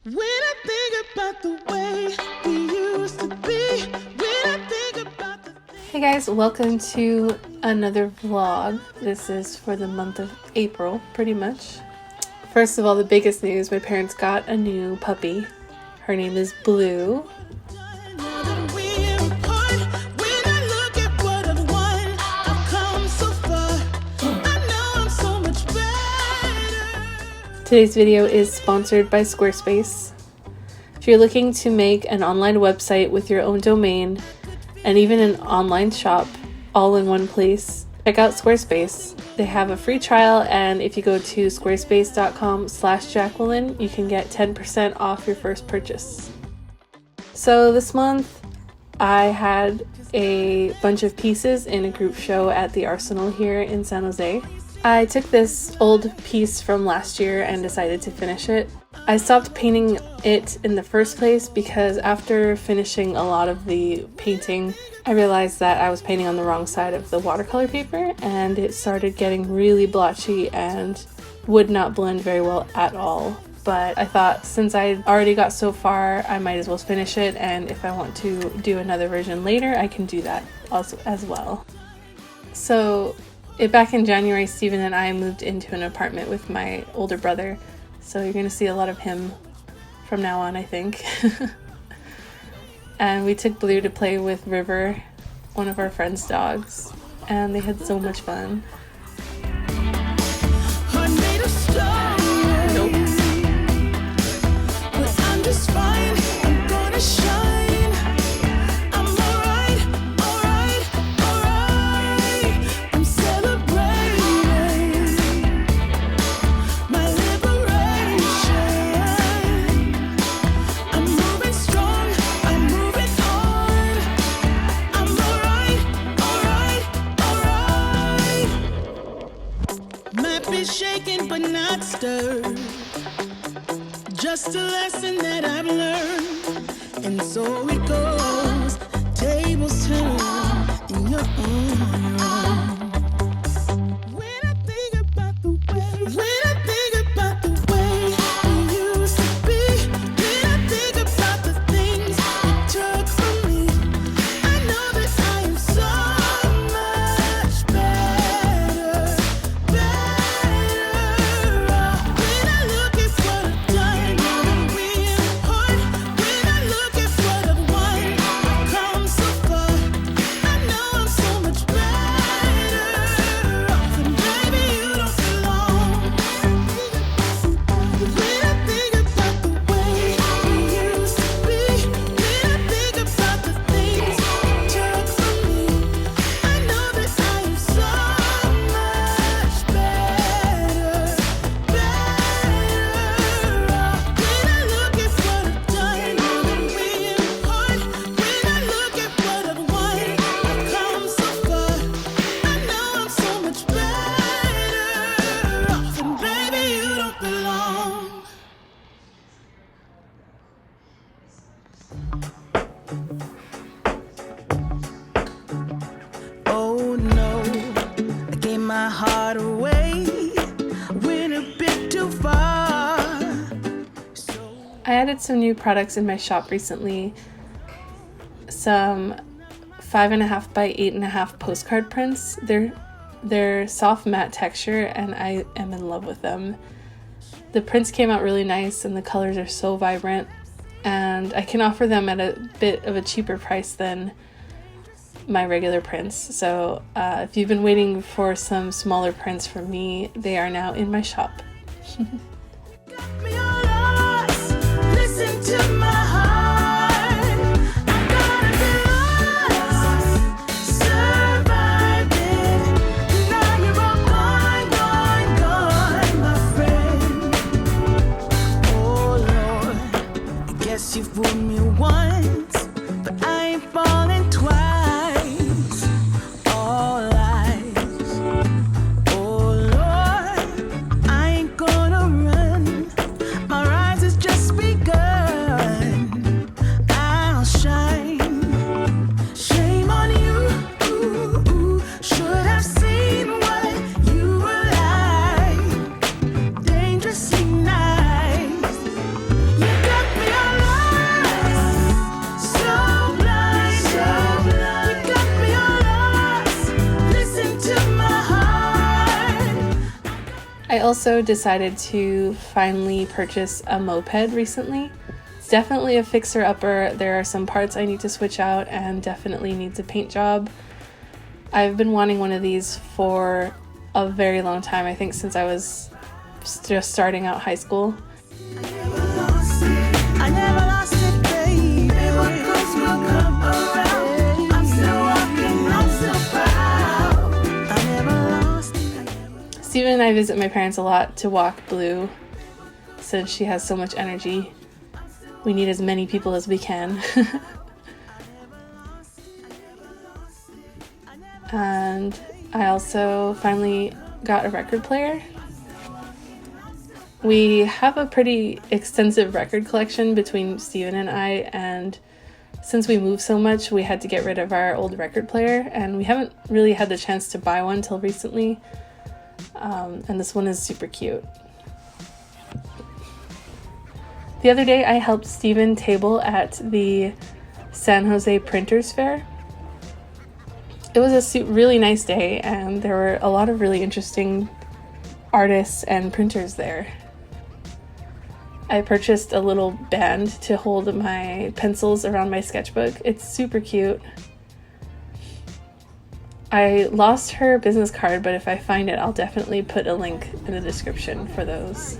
When I think about the way we used to be, when I think about the Hey guys, welcome to another vlog. This is for the month of April, pretty much. First of all, the biggest news, my parents got a new puppy. Her name is Blue. Today's video is sponsored by Squarespace. If you're looking to make an online website with your own domain and even an online shop all in one place, check out Squarespace. They have a free trial, and if you go to squarespace.com/Jacquelin, you can get 10% off your first purchase. So this month I had a bunch of pieces in a group show at the Arsenal here in San Jose. I took this old piece from last year and decided to finish it. I stopped painting it in the first place because after finishing a lot of the painting, I realized that I was painting on the wrong side of the watercolor paper and it started getting really blotchy and would not blend very well at all. But I thought since I already got so far, I might as well finish it, and if I want to do another version later, I can do that also as well. So back in January, Steven and I moved into an apartment with my older brother, so you're going to see a lot of him from now on, I think. And we took Blue to play with River, one of our friend's dogs, and they had so much fun. Nope. But I'm just fine. I'm gonna shine. Shaken but not stirred, just a lesson that I've learned, and so it goes. Tables turn, and you're on your own. When I think about the way we used to be, when I think about the things you took from me, I know that I am so much better. I added some new products in my shop recently, some 5.5 by 8.5 postcard prints. They're soft matte texture and I am in love with them. The prints came out really nice and the colors are so vibrant, and I can offer them at a bit of a cheaper price than my regular prints. So if you've been waiting for some smaller prints from me, they are now in my shop. To my heart, I'm gonna be lost, survive it. Now you're all gone, my friend. Oh Lord, I guess you fooled me once, but I ain't falling twice. All lies. Oh Lord, I ain't gonna run. My rise is just begun. You got also decided to finally purchase a moped recently. It's definitely a fixer-upper. There are some parts I need to switch out and definitely needs a paint job. I've been wanting one of these for a very long time, I think since I was just starting out high school. Steven and I visit my parents a lot to walk Blue since she has so much energy. We need as many people as we can. And I also finally got a record player. We have a pretty extensive record collection between Steven and I, and since we moved so much, we had to get rid of our old record player, and we haven't really had the chance to buy one till recently. And this one is super cute. The other day I helped Steven table at the San Jose Printers Fair. It was a really nice day, and there were a lot of really interesting artists and printers there. I purchased a little band to hold my pencils around my sketchbook. It's super cute. I lost her business card, but if I find it, I'll definitely put a link in the description for those.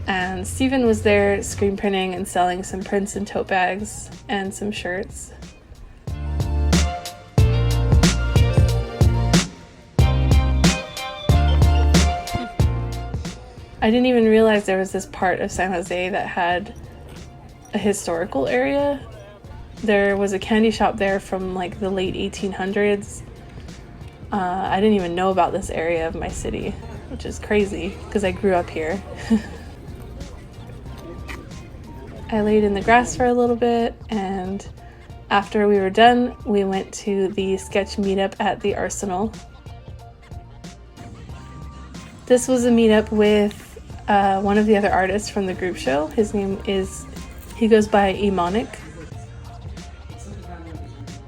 And Steven was there screen printing and selling some prints and tote bags and some shirts. I didn't even realize there was this part of San Jose that had a historical area. There was a candy shop there from like the late 1800s. I didn't even know about this area of my city, which is crazy because I grew up here. I laid in the grass for a little bit, and after we were done, we went to the sketch meetup at the Arsenal. This was a meetup with one of the other artists from the group show. His name is, he goes by Yomoti.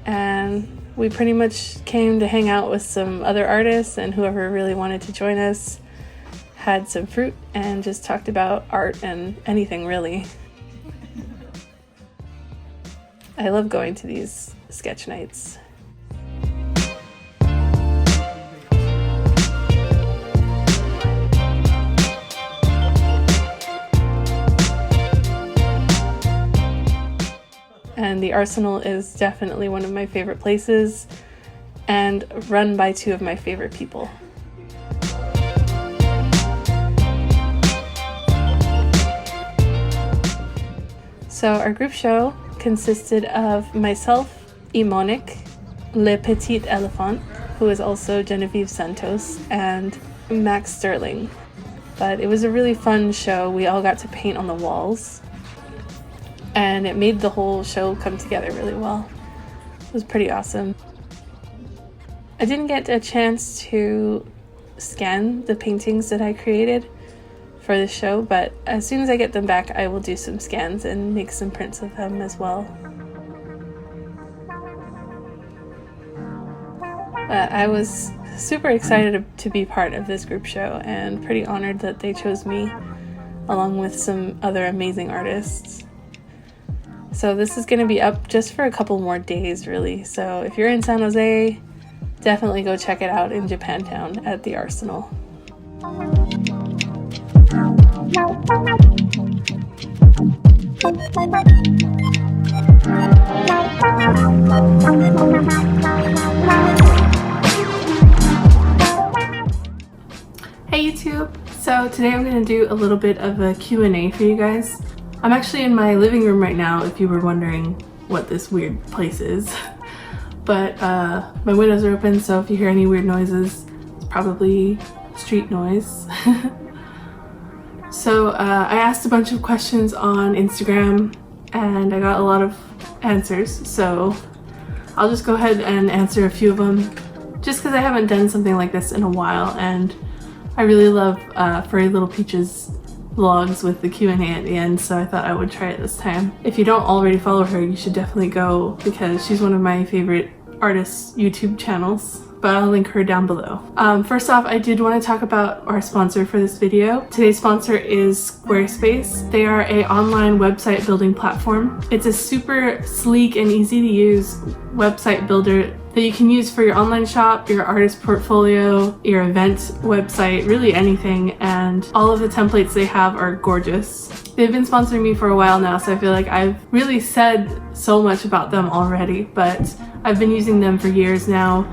And we pretty much came to hang out with some other artists, and whoever really wanted to join us had some fruit and just talked about art and anything really. I love going to these sketch nights. And the Arsenal is definitely one of my favorite places and run by two of my favorite people. So our group show consisted of myself, Yomoti, Le Petit Elephant, who is also Genevieve Santos, and Max Sterling. But it was a really fun show. We all got to paint on the walls, and it made the whole show come together really well. It was pretty awesome. I didn't get a chance to scan the paintings that I created for the show, but as soon as I get them back, I will do some scans and make some prints of them as well. I was super excited to be part of this group show and pretty honored that they chose me along with some other amazing artists. So this is going to be up just for a couple more days really. So if you're in San Jose, definitely go check it out in Japantown at the Arsenal. Hey YouTube! So today I'm going to do a little bit of a Q&A for you guys. I'm actually in my living room right now if you were wondering what this weird place is. But my windows are open, so if you hear any weird noises, it's probably street noise. So I asked a bunch of questions on Instagram and I got a lot of answers, so I'll just go ahead and answer a few of them just because I haven't done something like this in a while, and I really love Furry Little Peach's vlogs with the Q&A at the end, so I thought I would try it this time. If you don't already follow her, you should definitely go because she's one of my favorite artists' YouTube channels. but I'll link her down below. First off, I did want to talk about our sponsor for this video. Today's sponsor is Squarespace. They are an online website building platform. It's a super sleek and easy to use website builder that you can use for your online shop, your artist portfolio, your event website, really anything, and all of the templates they have are gorgeous. They've been sponsoring me for a while now, so I feel like I've really said so much about them already, but I've been using them for years now.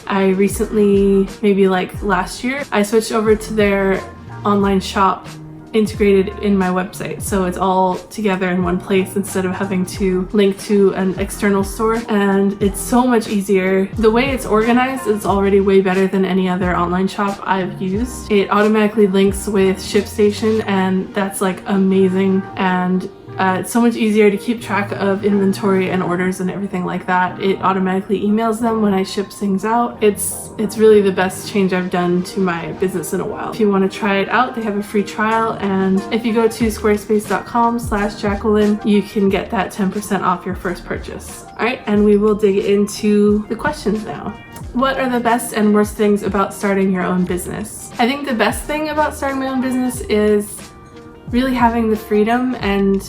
I recently, maybe like last year, I switched over to their online shop integrated in my website, so it's all together in one place instead of having to link to an external store, and it's so much easier. The way it's organized is already way better than any other online shop I've used. It automatically links with ShipStation, and that's like amazing, and it's so much easier to keep track of inventory and orders and everything like that. It automatically emails them when I ship things out. It's really the best change I've done to my business in a while. If you want to try it out, they have a free trial, and if you go to squarespace.com/Jacquelin, you can get that 10% off your first purchase. Alright, and we will dig into the questions now. What are the best and worst things about starting your own business? I think the best thing about starting my own business is really having the freedom and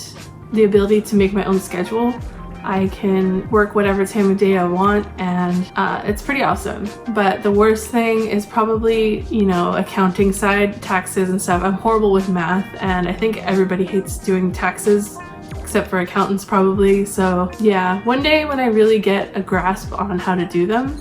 the ability to make my own schedule. I can work whatever time of day I want, and it's pretty awesome. But the worst thing is probably, you know, accounting side, taxes and stuff. I'm horrible with math, and I think everybody hates doing taxes except for accountants probably. So yeah, one day when I really get a grasp on how to do them,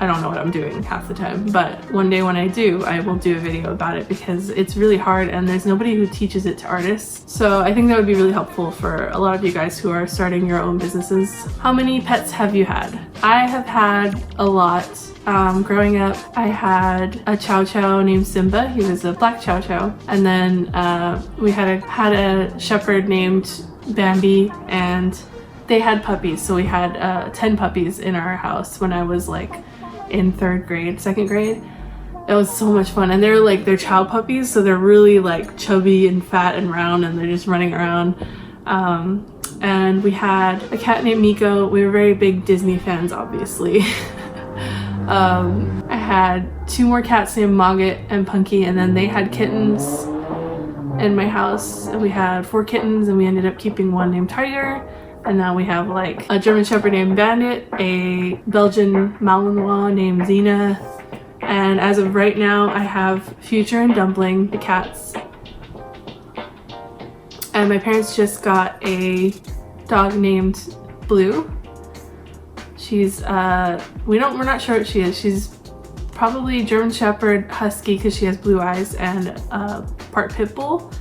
I don't know what I'm doing half the time, but one day when I do, I will do a video about it because it's really hard and there's nobody who teaches it to artists. So I think that would be really helpful for a lot of you guys who are starting your own businesses. How many pets have you had? I have had a lot. Growing up, I had a chow chow named Simba. He was a black chow chow. And then we had a shepherd named Bambi, and they had puppies. So we had 10 puppies in our house when I was like in second grade. It was so much fun, and they're chow puppies, so they're really like chubby and fat and round, and they're just running around. And we had a cat named Miko. We were very big Disney fans, obviously. I had 2 more cats named Mogget and Punky, and then they had kittens in my house. We had 4 kittens, and we ended up keeping one named Tiger. And now we have like a German Shepherd named Bandit, a Belgian Malinois named Xena, and as of right now I have Future and Dumpling, the cats. And my parents just got a dog named Blue. She's we're not sure what she is. She's probably German Shepherd Husky because she has blue eyes, and part Pit Bull.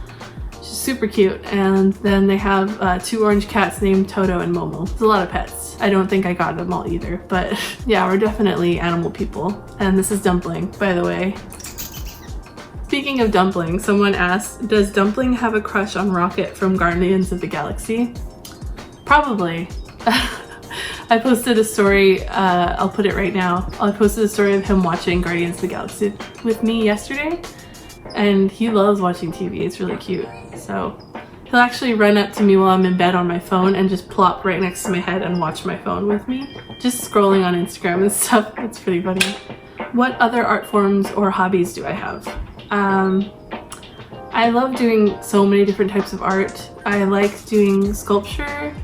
Super cute. And then they have 2 orange cats named Toto and Momo. It's a lot of pets. I don't think I got them all either, but yeah, we're definitely animal people. And this is Dumpling, by the way. Speaking of Dumpling, someone asked, does Dumpling have a crush on Rocket from Guardians of the Galaxy? Probably. I posted a story, I'll put it right now. I posted a story of him watching Guardians of the Galaxy with me yesterday, and he loves watching TV. It's really cute. So he'll actually run up to me while I'm in bed on my phone and just plop right next to my head and watch my phone with me, just scrolling on Instagram and stuff. It's pretty funny. What other art forms or hobbies do I have? I love doing so many different types of art. I like doing sculpture.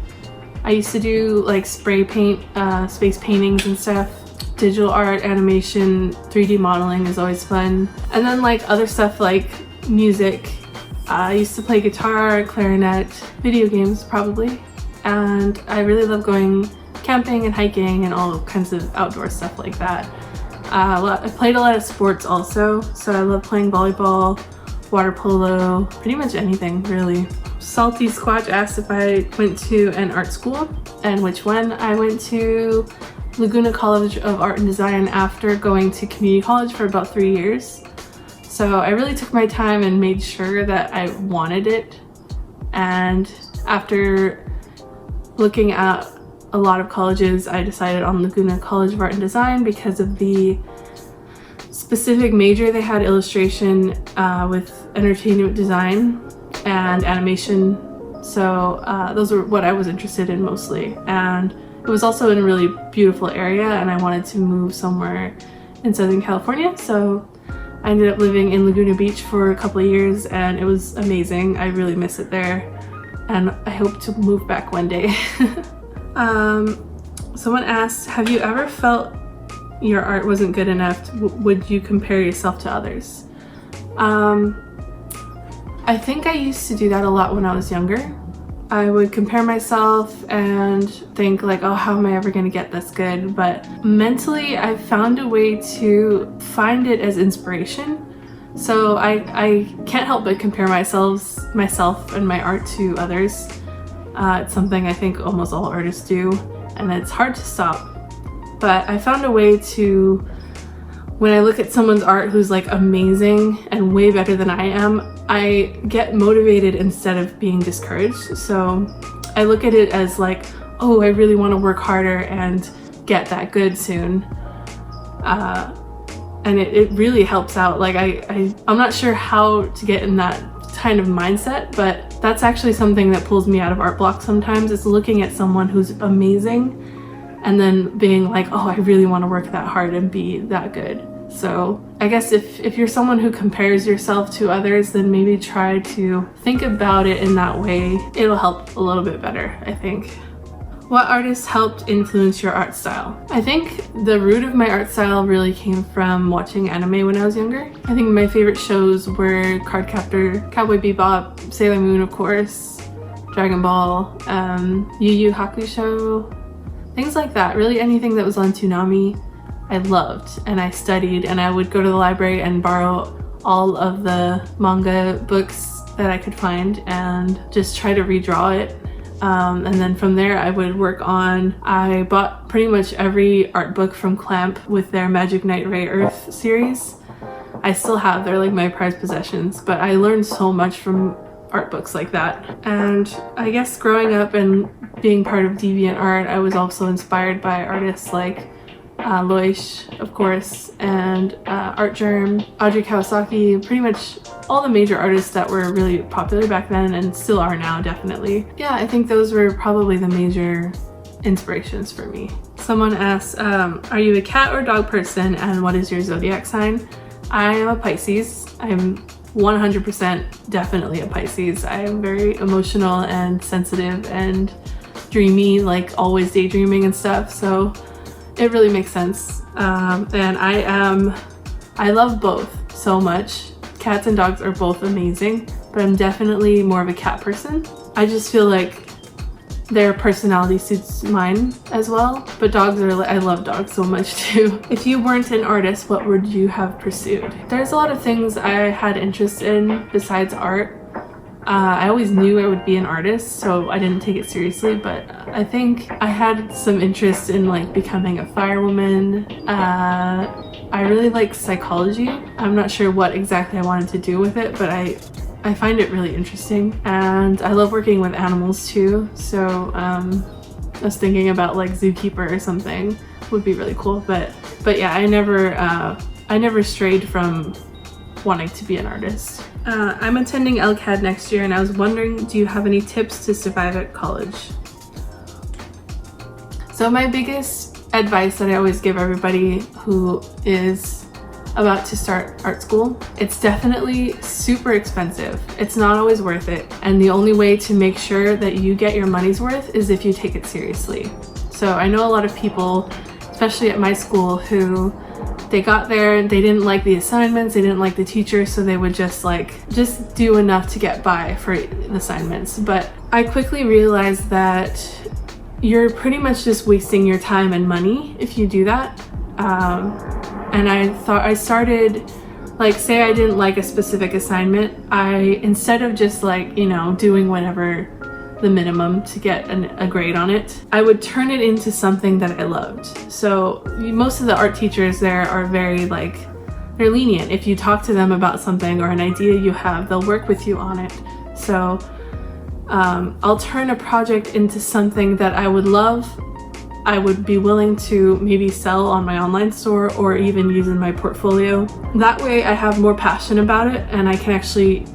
I used to do like spray paint, space paintings and stuff. Digital art, animation, 3D modeling is always fun. And then like other stuff like music. I used to play guitar, clarinet, video games probably. And I really love going camping and hiking and all kinds of outdoor stuff like that. I played a lot of sports also, so I love playing volleyball, water polo, pretty much anything really. Salty Squatch asked if I went to an art school and which one. I went to Laguna College of Art and Design after going to community college for about 3 years. So I really took my time and made sure that I wanted it. And after looking at a lot of colleges, I decided on Laguna College of Art and Design because of the specific major they had, illustration with entertainment design and animation. So those were what I was interested in mostly. And It was also in a really beautiful area, and I wanted to move somewhere in Southern California, so I ended up living in Laguna Beach for a couple of years, and it was amazing. I really miss it there, and I hope to move back one day. Someone asked, have you ever felt your art wasn't good enough? Would you compare yourself to others? I think I used to do that a lot when I was younger. I would compare myself and think like, oh, how am I ever going to get this good? But mentally, I've found a way to find it as inspiration. So I can't help but compare myself and my art to others. It's something I think almost all artists do, and it's hard to stop. But I found a way to, when I look at someone's art who's like amazing and way better than I am, I get motivated instead of being discouraged. So I look at it as like, oh, I really want to work harder and get that good soon. And it really helps out. Like I'm not sure how to get in that kind of mindset, but that's actually something that pulls me out of art blocks sometimes, is looking at someone who's amazing and then being like, oh, I really want to work that hard and be that good. So I guess if you're someone who compares yourself to others, then maybe try to think about it in that way. It'll help a little bit better, I think. What artists helped influence your art style? I think the root of my art style really came from watching anime when I was younger. I think my favorite shows were Cardcaptor, Cowboy Bebop, Sailor Moon, of course, Dragon Ball, Yu Yu Hakusho, things like that. Really anything that was on Toonami I loved, and I studied, and I would go to the library and borrow all of the manga books that I could find and just try to redraw it. And then from there I would work on, I bought pretty much every art book from Clamp with their Magic Knight Ray Earth series. I still have, they're like my prized possessions, but I learned so much from art books like that. And I guess growing up and being part of DeviantArt, I was also inspired by artists like Loish, of course, and Art Germ, Audrey Kawasaki, pretty much all the major artists that were really popular back then and still are now, definitely. Yeah, I think those were probably the major inspirations for me. Someone asked, are you a cat or dog person, and what is your zodiac sign? I am a Pisces. I'm 100% definitely a Pisces. I am very emotional and sensitive and dreamy, like always daydreaming and stuff, so it really makes sense. And I love both so much. Cats and dogs are both amazing, but I'm definitely more of a cat person. I just feel like their personality suits mine as well, but dogs are, I love dogs so much too. If you weren't an artist, what would you have pursued? There's a lot of things I had interest in besides art. I always knew I would be an artist, so I didn't take it seriously, but I think I had some interest in like becoming a firewoman. I really like psychology. I'm not sure what exactly I wanted to do with it, but I find it really interesting, and I love working with animals too, so I was thinking about like zookeeper or something would be really cool, but yeah, I never strayed from wanting to be an artist. I'm attending LCAD next year, and I was wondering, do you have any tips to survive at college? So my biggest advice that I always give everybody who is about to start art school, it's definitely super expensive. It's not always worth it, and the only way to make sure that you get your money's worth is if you take it seriously. So I know a lot of people, especially at my school, who they got there and they didn't like the assignments, they didn't like the teachers, so they would just do enough to get by for the assignments. But I quickly realized that you're pretty much just wasting your time and money if you do that. And I started, like, say I didn't like a specific assignment, instead of just like, you know, doing whatever the minimum to get a grade on it, I would turn it into something that I loved. So most of the art teachers there are very they're lenient. If you talk to them about something or an idea you have, they'll work with you on it. So I'll turn a project into something that I would love. I would be willing to maybe sell on my online store or even use in my portfolio. That way I have more passion about it and I can actually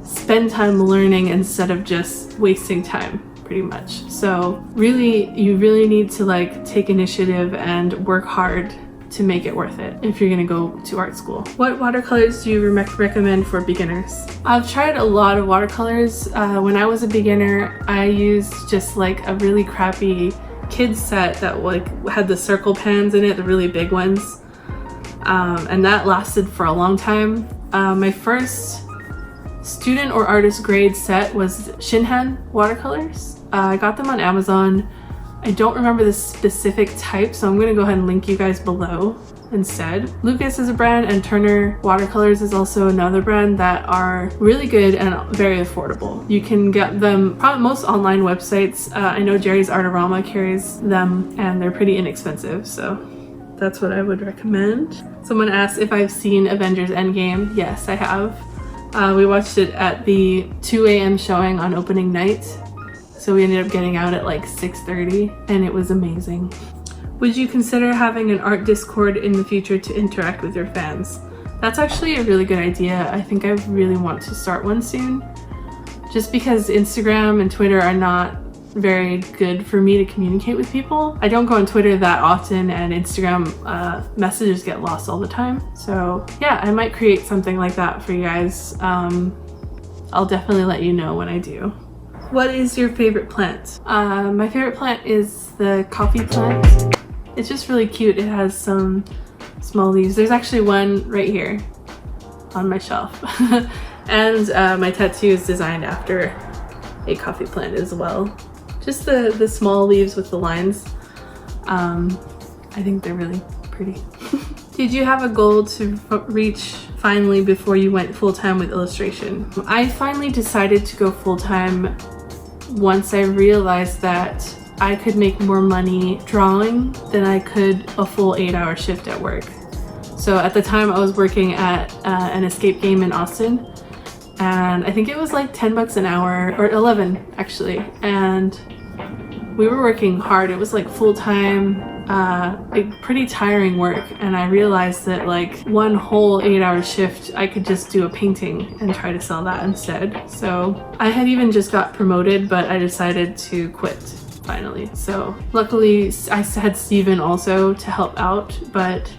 spend time learning instead of just wasting time. pretty much. So really, you really need to like take initiative and work hard to make it worth it if you're gonna go to art school. What watercolors do you recommend for beginners? I've tried a lot of watercolors. When I was a beginner, I used just like a really crappy kids set that like had the circle pens in it, the really big ones. And that lasted for a long time. My first student or artist grade set was Shinhan watercolors. I got them on Amazon. I don't remember the specific type, so I'm gonna go ahead and link you guys below instead. Lucas is a brand, and Turner Watercolors is also another brand that are really good and very affordable. You can get them probably most online websites. I know Jerry's Artorama carries them, and they're pretty inexpensive, so that's what I would recommend. Someone asked if I've seen Avengers Endgame. Yes, I have. We watched it at the 2 a.m. showing on opening night. So we ended up getting out at like 6:30 and it was amazing. Would you consider having an art Discord in the future to interact with your fans? That's actually a really good idea. I think I really want to start one soon. Just because Instagram and Twitter are not very good for me to communicate with people. I don't go on Twitter that often, and Instagram messages get lost all the time. So yeah, I might create something like that for you guys. I'll definitely let you know when I do. What is your favorite plant? My favorite plant is the coffee plant. It's just really cute. It has some small leaves. There's actually one right here on my shelf. And my tattoo is designed after a coffee plant as well. Just the small leaves with the lines. I think they're really pretty. Did you have a goal to reach finally before you went full-time with illustration? I finally decided to go full-time once I realized that I could make more money drawing than I could a full 8-hour shift at work. So at the time I was working at an escape game in Austin, and I think it was like 10 bucks an hour, or 11 actually, and we were working hard. It was like full-time, like pretty tiring work, and I realized that like one whole 8-hour shift I could just do a painting and try to sell that instead. So I had even just got promoted, but I decided to quit finally. So luckily I had Steven also to help out, but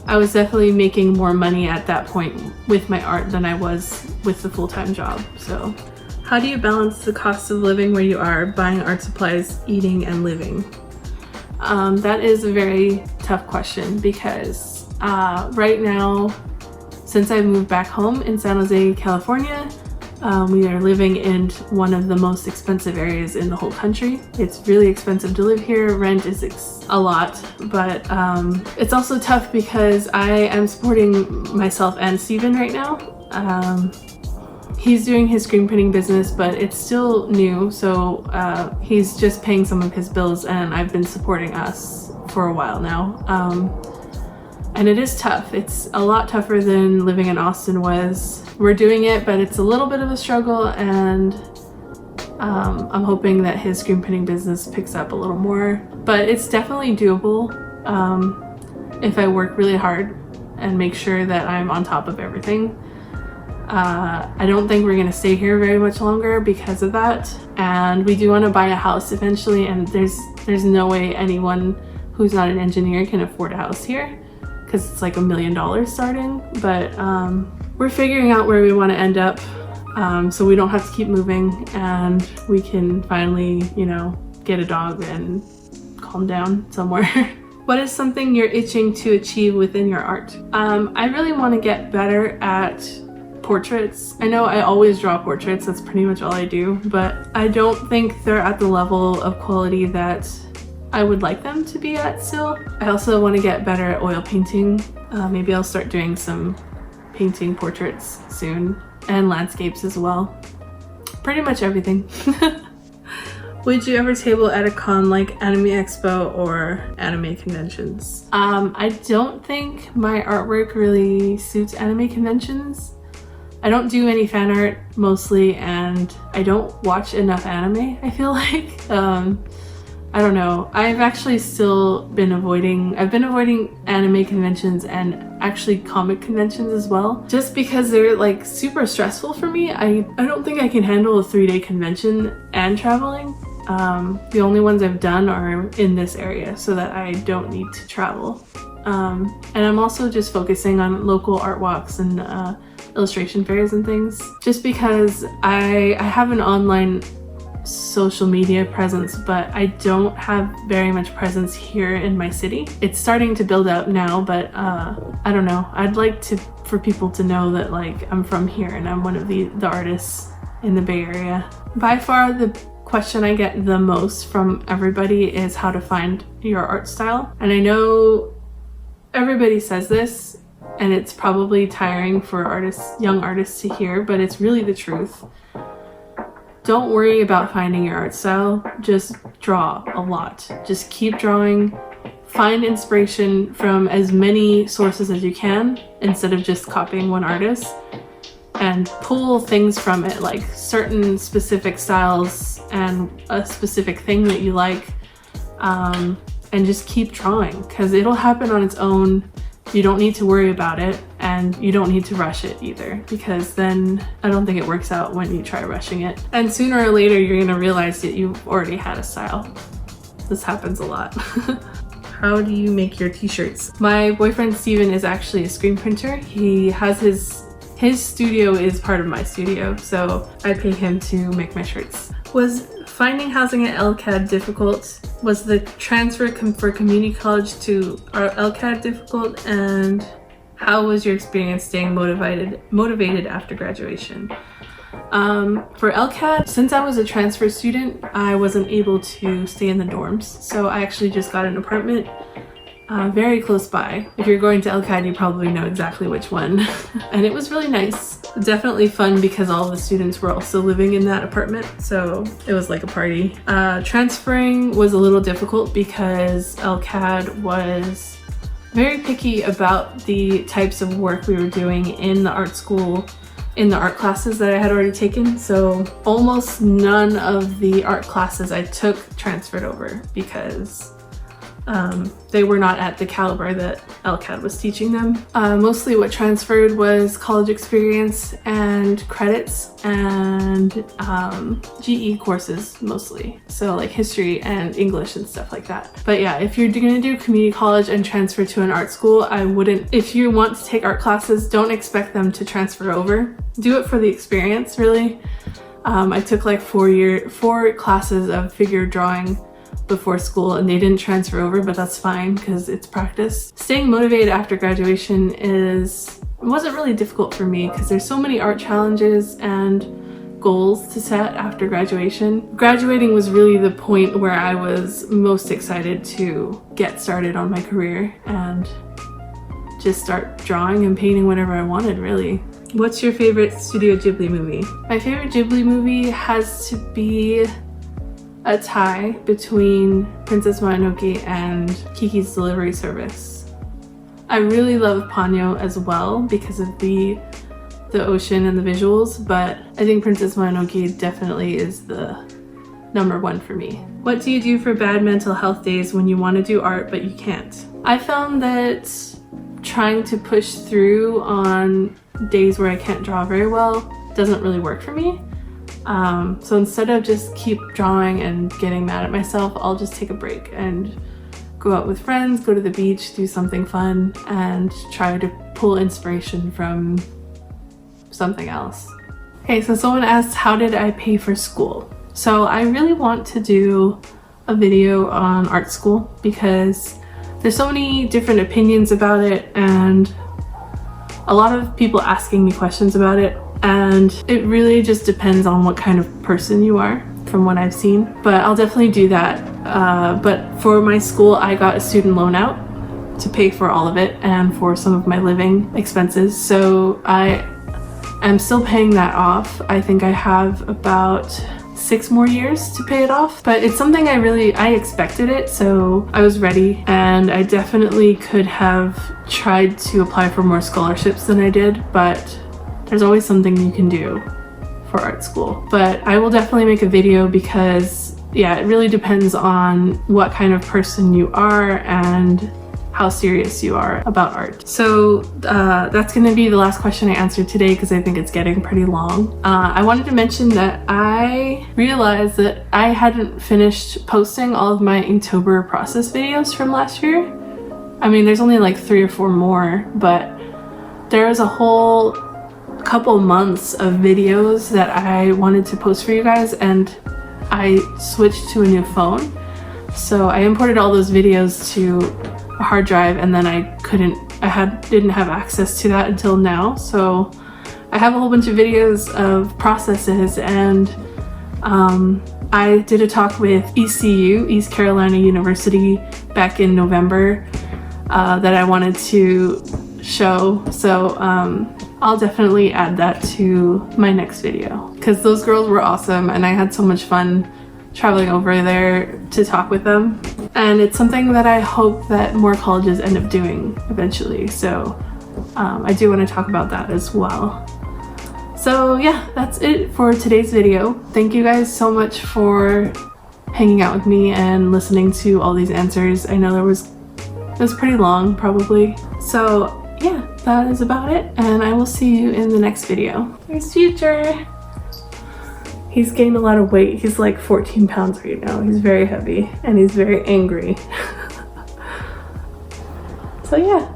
I was definitely making more money at that point with my art than I was with the full-time job. So how do you balance the cost of living where you are, buying art supplies, eating, and living? That is a very tough question because right now, since I moved back home in San Jose, California, we are living in one of the most expensive areas in the whole country. It's really expensive to live here. Rent is a lot, but it's also tough because I am supporting myself and Steven right now. He's doing his screen printing business, but it's still new, so he's just paying some of his bills, and I've been supporting us for a while now. And it is tough. It's a lot tougher than living in Austin was. We're doing it, but it's a little bit of a struggle, and I'm hoping that his screen printing business picks up a little more. But it's definitely doable if I work really hard and make sure that I'm on top of everything. I don't think we're gonna stay here very much longer because of that, and we do want to buy a house eventually, and there's no way anyone who's not an engineer can afford a house here because it's like $1 million starting. But we're figuring out where we want to end up, so we don't have to keep moving, and we can finally, you know, get a dog and calm down somewhere. What is something you're itching to achieve within your art? I really want to get better at portraits. I know I always draw portraits, that's pretty much all I do, but I don't think they're at the level of quality that I would like them to be at still. I also want to get better at oil painting. Maybe I'll start doing some painting portraits soon, and landscapes as well. Pretty much everything. Would you ever table at a con like Anime Expo or anime conventions? I don't think my artwork really suits anime conventions. I don't do any fan art mostly, and I don't watch enough anime, I feel like. I don't know. I've actually still been avoiding anime conventions and actually comic conventions as well, just because they're like super stressful for me. I don't think I can handle a 3-day convention and traveling. The only ones I've done are in this area so that I don't need to travel. And I'm also just focusing on local art walks and illustration fairs and things, just because I have an online social media presence, but I don't have very much presence here in my city. It's starting to build up now, but I don't know. I'd like for people to know that like I'm from here and I'm one of the artists in the Bay Area. By far the question I get the most from everybody is how to find your art style. And I know everybody says this and it's probably tiring for young artists to hear, but it's really the truth. Don't worry about finding your art style, just draw a lot. Just keep drawing, find inspiration from as many sources as you can instead of just copying one artist, and pull things from it, like certain specific styles and a specific thing that you like, and just keep drawing because it'll happen on its own. You don't need to worry about it, and you don't need to rush it either, because then I don't think it works out when you try rushing it. And sooner or later, you're gonna realize that you've already had a style. This happens a lot. How do you make your t-shirts? My boyfriend Steven is actually a screen printer. He has his studio is part of my studio, so I pay him to make my shirts. Was finding housing at LCAD difficult? Was the transfer for community college to LCAD difficult? And how was your experience staying motivated after graduation? For LCAD, since I was a transfer student, I wasn't able to stay in the dorms, so I actually just got an apartment very close by. If you're going to LCAD, you probably know exactly which one. And it was really nice. Definitely fun because all the students were also living in that apartment, so it was like a party. Transferring was a little difficult because LCAD was very picky about the types of work we were doing in the art school, in the art classes that I had already taken. So almost none of the art classes I took transferred over because they were not at the caliber that LCAD was teaching them. Mostly what transferred was college experience and credits and GE courses mostly. So like history and English and stuff like that. But yeah, if you're gonna do community college and transfer to an art school, I wouldn't, if you want to take art classes, don't expect them to transfer over. Do it for the experience, really. I took like 4 classes of figure drawing before school and they didn't transfer over, but that's fine because it's practice. Staying motivated after graduation wasn't really difficult for me because there's so many art challenges and goals to set after graduation. Graduating was really the point where I was most excited to get started on my career and just start drawing and painting whenever I wanted, really. What's your favorite Studio Ghibli movie? My favorite Ghibli movie has to be a tie between Princess Mononoke and Kiki's Delivery Service. I really love Ponyo as well because of the ocean and the visuals, but I think Princess Mononoke definitely is the #1 for me. What do you do for bad mental health days when you want to do art but you can't? I found that trying to push through on days where I can't draw very well doesn't really work for me. So instead of just keep drawing and getting mad at myself, I'll just take a break and go out with friends, go to the beach, do something fun, and try to pull inspiration from something else. Okay, so someone asked, how did I pay for school? So I really want to do a video on art school because there's so many different opinions about it and a lot of people asking me questions about it. And it really just depends on what kind of person you are, from what I've seen. But I'll definitely do that. But for my school, I got a student loan out to pay for all of it and for some of my living expenses. So I am still paying that off. I think I have about 6 more years to pay it off. But it's something I expected it, so I was ready. And I definitely could have tried to apply for more scholarships than I did, but there's always something you can do for art school. But I will definitely make a video because, yeah, it really depends on what kind of person you are and how serious you are about art. So that's gonna be the last question I answered today because I think it's getting pretty long. I wanted to mention that I realized that I hadn't finished posting all of my Inktober process videos from last year. I mean, there's only like 3 or 4 more, but there was a whole couple months of videos that I wanted to post for you guys, and I switched to a new phone. So I imported all those videos to a hard drive, and then I didn't have access to that until now. So I have a whole bunch of videos of processes, and I did a talk with ECU, East Carolina University, back in November that I wanted to show. So I'll definitely add that to my next video because those girls were awesome and I had so much fun traveling over there to talk with them. And it's something that I hope that more colleges end up doing eventually. So I do want to talk about that as well. So yeah, that's it for today's video. Thank you guys so much for hanging out with me and listening to all these answers. I know it was pretty long probably. So yeah, that is about it, and I will see you in the next video. Here's Future. He's gained a lot of weight. He's like 14 pounds right now. He's very heavy and he's very angry. So yeah.